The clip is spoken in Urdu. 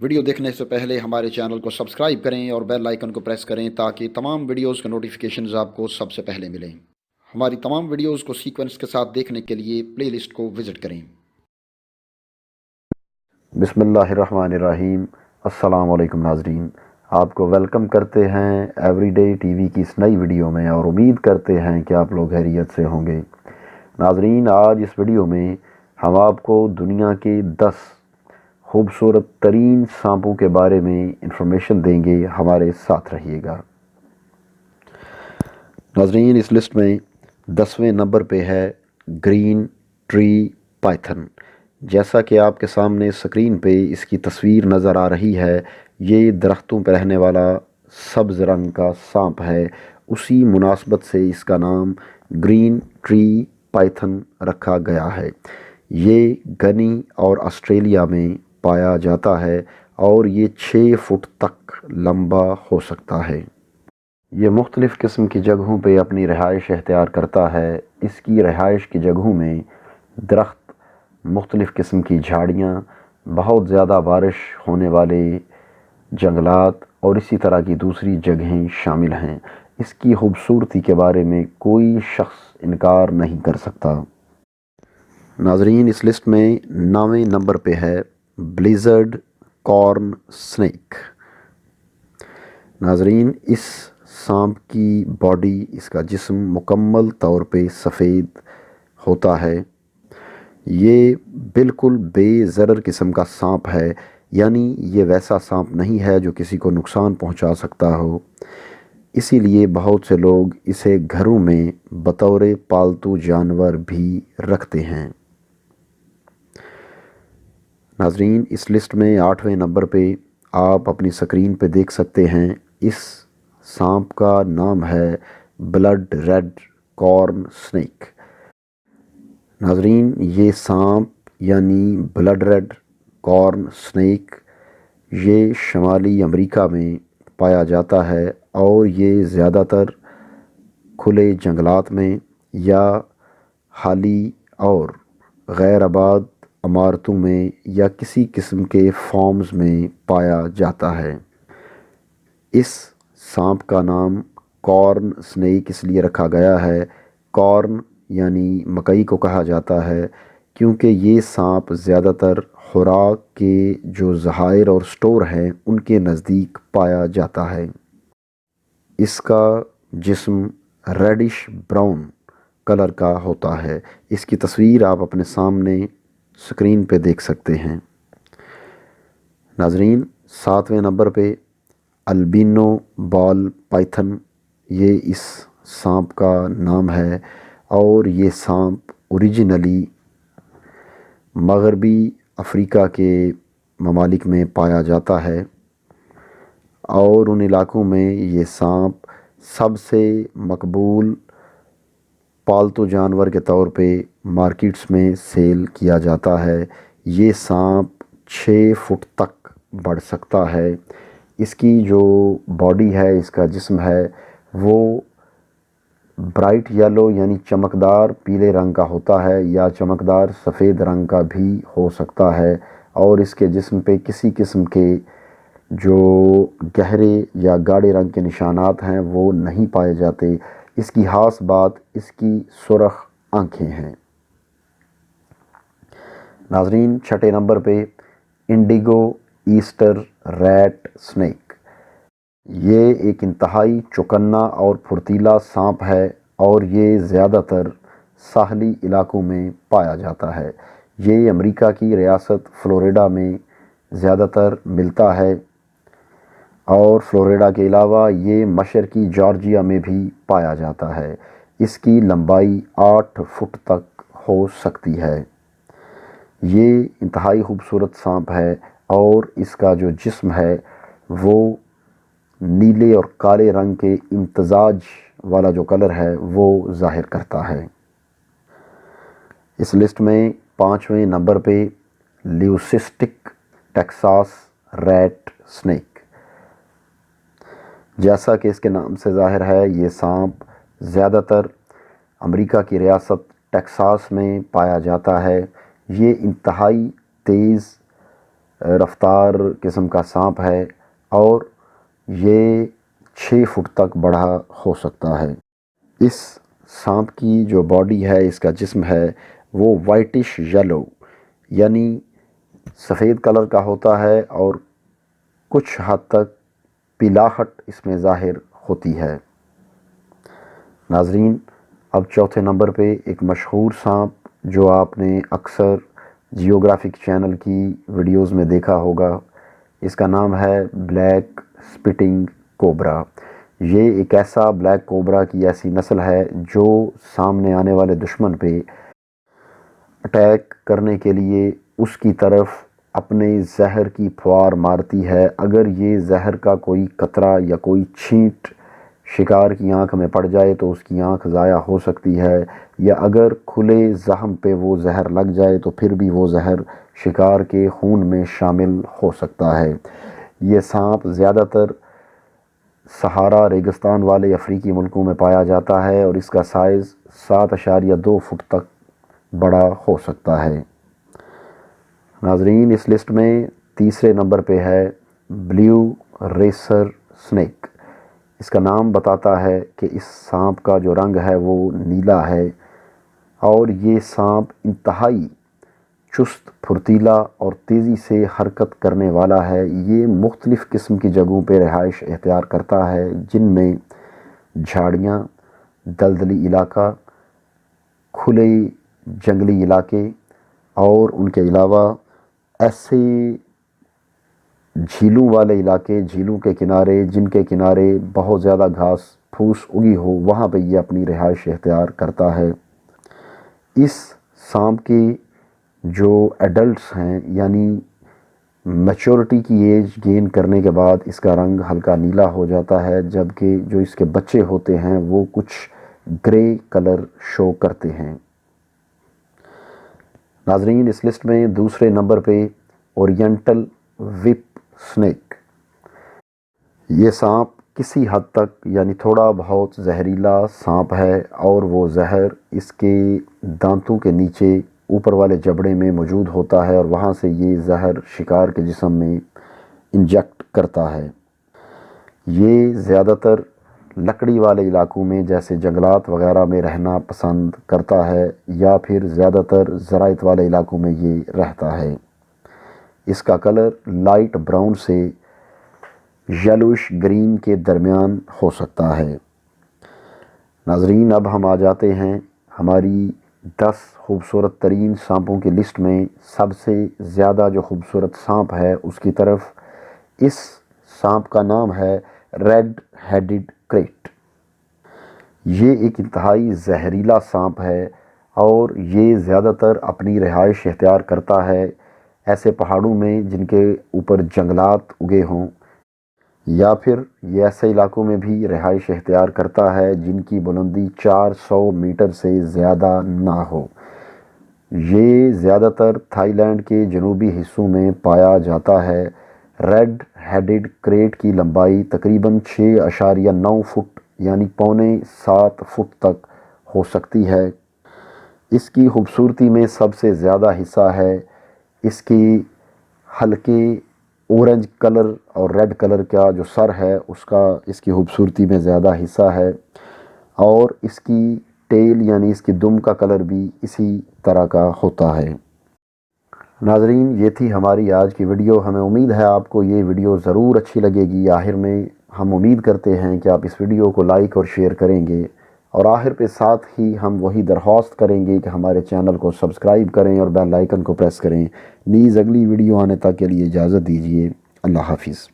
ویڈیو دیکھنے سے پہلے ہمارے چینل کو سبسکرائب کریں اور بیل آئیکن کو پریس کریں تاکہ تمام ویڈیوز کے نوٹیفیکیشنز آپ کو سب سے پہلے ملیں۔ ہماری تمام ویڈیوز کو سیکوینس کے ساتھ دیکھنے کے لیے پلے لسٹ کو وزٹ کریں۔ بسم اللہ الرحمن الرحیم۔ السلام علیکم ناظرین، آپ کو ویلکم کرتے ہیں ایوری ڈے ٹی وی کی اس نئی ویڈیو میں، اور امید کرتے ہیں کہ آپ لوگ خیریت سے ہوں گے۔ ناظرین، آج اس ویڈیو میں ہم آپ کو دنیا کے 10 خوبصورت ترین سانپوں کے بارے میں انفارمیشن دیں گے، ہمارے ساتھ رہیے گا۔ ناظرین، اس لسٹ میں 10ویں نمبر پہ ہے گرین ٹری پائتھن۔ جیسا کہ آپ کے سامنے سکرین پہ اس کی تصویر نظر آ رہی ہے، یہ درختوں پہ رہنے والا سبز رنگ کا سانپ ہے۔ اسی مناسبت سے اس کا نام گرین ٹری پائتھن رکھا گیا ہے۔ یہ گنی اور آسٹریلیا میں پایا جاتا ہے اور یہ 6 فٹ تک لمبا ہو سکتا ہے۔ یہ مختلف قسم کی جگہوں پہ اپنی رہائش اختیار کرتا ہے۔ اس کی رہائش کی جگہوں میں درخت، مختلف قسم کی جھاڑیاں، بہت زیادہ بارش ہونے والے جنگلات اور اسی طرح کی دوسری جگہیں شامل ہیں۔ اس کی خوبصورتی کے بارے میں کوئی شخص انکار نہیں کر سکتا۔ ناظرین، اس لسٹ میں 9ویں نمبر پہ ہے بلیزرڈ کارن سنیک۔ ناظرین، اس سانپ کی باڈی، اس کا جسم مکمل طور پہ سفید ہوتا ہے۔ یہ بالکل بے ضرر قسم کا سانپ ہے، یعنی یہ ویسا سانپ نہیں ہے جو کسی کو نقصان پہنچا سکتا ہو۔ اسی لیے بہت سے لوگ اسے گھروں میں بطور پالتو جانور بھی رکھتے ہیں۔ ناظرین، اس لسٹ میں 8ویں نمبر پہ آپ اپنی سکرین پہ دیکھ سکتے ہیں، اس سانپ کا نام ہے بلڈ ریڈ کارن سنیک۔ ناظرین، یہ سانپ یعنی بلڈ ریڈ کارن سنیک یہ شمالی امریکہ میں پایا جاتا ہے، اور یہ زیادہ تر کھلے جنگلات میں یا خالی اور غیر آباد عمارتوں میں یا کسی قسم کے فارمز میں پایا جاتا ہے۔ اس سانپ کا نام کارن سنیک اس لیے رکھا گیا ہے، کارن یعنی مکئی کو کہا جاتا ہے، کیونکہ یہ سانپ زیادہ تر خوراک کے جو ذخائر اور سٹور ہیں ان کے نزدیک پایا جاتا ہے۔ اس کا جسم ریڈش براؤن کلر کا ہوتا ہے۔ اس کی تصویر آپ اپنے سامنے سکرین پہ دیکھ سکتے ہیں۔ ناظرین، 7ویں نمبر پہ البینو بال پائتھن یہ اس سانپ کا نام ہے، اور یہ سانپ اوریجنلی مغربی افریقہ کے ممالک میں پایا جاتا ہے، اور ان علاقوں میں یہ سانپ سب سے مقبول پالتو جانور کے طور پہ مارکیٹس میں سیل کیا جاتا ہے۔ یہ سانپ 6 فٹ تک بڑھ سکتا ہے۔ اس کی جو باڈی ہے، اس کا جسم ہے، وہ برائٹ یلو یعنی چمکدار پیلے رنگ کا ہوتا ہے، یا چمکدار سفید رنگ کا بھی ہو سکتا ہے، اور اس کے جسم پہ کسی قسم کے جو گہرے یا گاڑے رنگ کے نشانات ہیں وہ نہیں پائے جاتے۔ اس کی خاص بات اس کی سرخ آنکھیں ہیں۔ ناظرین، 6 نمبر پہ انڈیگو ایسٹر ریٹ سنیک۔ یہ ایک انتہائی چوکنا اور پھرتیلا سانپ ہے، اور یہ زیادہ تر ساحلی علاقوں میں پایا جاتا ہے۔ یہ امریکہ کی ریاست فلوریڈا میں زیادہ تر ملتا ہے، اور فلوریڈا کے علاوہ یہ مشرقی جارجیا میں بھی پایا جاتا ہے۔ اس کی لمبائی 8 فٹ تک ہو سکتی ہے۔ یہ انتہائی خوبصورت سانپ ہے، اور اس کا جو جسم ہے وہ نیلے اور کالے رنگ کے امتزاج والا جو کلر ہے وہ ظاہر کرتا ہے۔ اس لسٹ میں 5ویں نمبر پہ لیوسسٹک ٹیکساس ریٹ سنیک۔ جیسا کہ اس کے نام سے ظاہر ہے، یہ سانپ زیادہ تر امریکہ کی ریاست ٹیکساس میں پایا جاتا ہے۔ یہ انتہائی تیز رفتار قسم کا سانپ ہے اور یہ 6 فٹ تک بڑا ہو سکتا ہے۔ اس سانپ کی جو باڈی ہے، اس کا جسم ہے وہ وائٹش یلو یعنی سفید کلر کا ہوتا ہے اور کچھ حد تک پیلاہٹ اس میں ظاہر ہوتی ہے۔ ناظرین، اب چوتھے نمبر پہ ایک مشہور سانپ جو آپ نے اکثر جیوگرافک چینل کی ویڈیوز میں دیکھا ہوگا، اس کا نام ہے بلیک سپٹنگ کوبرا۔ یہ ایک ایسا بلیک کوبرا کی ایسی نسل ہے جو سامنے آنے والے دشمن پہ اٹیک کرنے کے لیے اس کی طرف اپنے زہر کی پھوار مارتی ہے۔ اگر یہ زہر کا کوئی قطرہ یا کوئی چھینٹ شکار کی آنکھ میں پڑ جائے تو اس کی آنکھ ضائع ہو سکتی ہے، یا اگر کھلے زخم پہ وہ زہر لگ جائے تو پھر بھی وہ زہر شکار کے خون میں شامل ہو سکتا ہے۔ یہ سانپ زیادہ تر صحارا ریگستان والے افریقی ملکوں میں پایا جاتا ہے اور اس کا سائز 7.2 فٹ تک بڑا ہو سکتا ہے۔ ناظرین، اس لسٹ میں تیسرے نمبر پہ ہے بلیو ریسر سنیک۔ اس کا نام بتاتا ہے کہ اس سانپ کا جو رنگ ہے وہ نیلا ہے اور یہ سانپ انتہائی چست، پھرتیلا اور تیزی سے حرکت کرنے والا ہے۔ یہ مختلف قسم کی جگہوں پہ رہائش اختیار کرتا ہے، جن میں جھاڑیاں، دلدلی علاقہ، کھلے جنگلی علاقے اور ان کے علاوہ ایسے جھیلوں والے علاقے، جھیلوں کے کنارے جن کے کنارے بہت زیادہ گھاس پھوس اگی ہو، وہاں پہ یہ اپنی رہائش اختیار کرتا ہے۔ اس سانپ کے جو ایڈلٹس ہیں یعنی میچورٹی کی ایج گین کرنے کے بعد اس کا رنگ ہلکا نیلا ہو جاتا ہے، جبکہ جو اس کے بچے ہوتے ہیں وہ کچھ گرے کلر شو کرتے ہیں۔ ناظرین، اس لسٹ میں دوسرے نمبر پہ اورینٹل وپ سنیک۔ یہ سانپ کسی حد تک یعنی تھوڑا بہت زہریلا سانپ ہے اور وہ زہر اس کے دانتوں کے نیچے اوپر والے جبڑے میں موجود ہوتا ہے اور وہاں سے یہ زہر شکار کے جسم میں انجیکٹ کرتا ہے۔ یہ زیادہ تر لکڑی والے علاقوں میں جیسے جنگلات وغیرہ میں رہنا پسند کرتا ہے یا پھر زیادہ تر زراعت والے علاقوں میں یہ رہتا ہے۔ اس کا کلر لائٹ براؤن سے یلوش گرین کے درمیان ہو سکتا ہے۔ ناظرین، اب ہم آ جاتے ہیں ہماری 10 خوبصورت ترین سانپوں کی لسٹ میں۔ سب سے زیادہ جو خوبصورت سانپ ہے اس کی طرف، اس سانپ کا نام ہے ریڈ ہیڈڈ کریٹ۔ یہ ایک انتہائی زہریلا سانپ ہے اور یہ زیادہ تر اپنی رہائش اختیار کرتا ہے ایسے پہاڑوں میں جن کے اوپر جنگلات اگے ہوں، یا پھر یہ ایسے علاقوں میں بھی رہائش اختیار کرتا ہے جن کی بلندی 400 میٹر سے زیادہ نہ ہو۔ یہ زیادہ تر تھائی لینڈ کے جنوبی حصوں میں پایا جاتا ہے۔ ریڈ ہیڈڈ کریٹ کی لمبائی تقریباً 6.9 فٹ یعنی پونے 7 فٹ تک ہو سکتی ہے۔ اس کی خوبصورتی میں سب سے زیادہ حصہ ہے اس کی ہلکے اورنج کلر اور ریڈ کلر کا جو سر ہے اس کا اس کی خوبصورتی میں زیادہ حصہ ہے، اور اس کی ٹیل یعنی اس کی دم کا کلر بھی اسی طرح کا ہوتا ہے۔ ناظرین، یہ تھی ہماری آج کی ویڈیو۔ ہمیں امید ہے آپ کو یہ ویڈیو ضرور اچھی لگے گی۔ آخر میں ہم امید کرتے ہیں کہ آپ اس ویڈیو کو لائک اور شیئر کریں گے، اور آخر پہ ساتھ ہی ہم وہی درخواست کریں گے کہ ہمارے چینل کو سبسکرائب کریں اور بیل آئیکن کو پریس کریں۔ نیز اگلی ویڈیو آنے تک کے لیے اجازت دیجیے۔ اللہ حافظ۔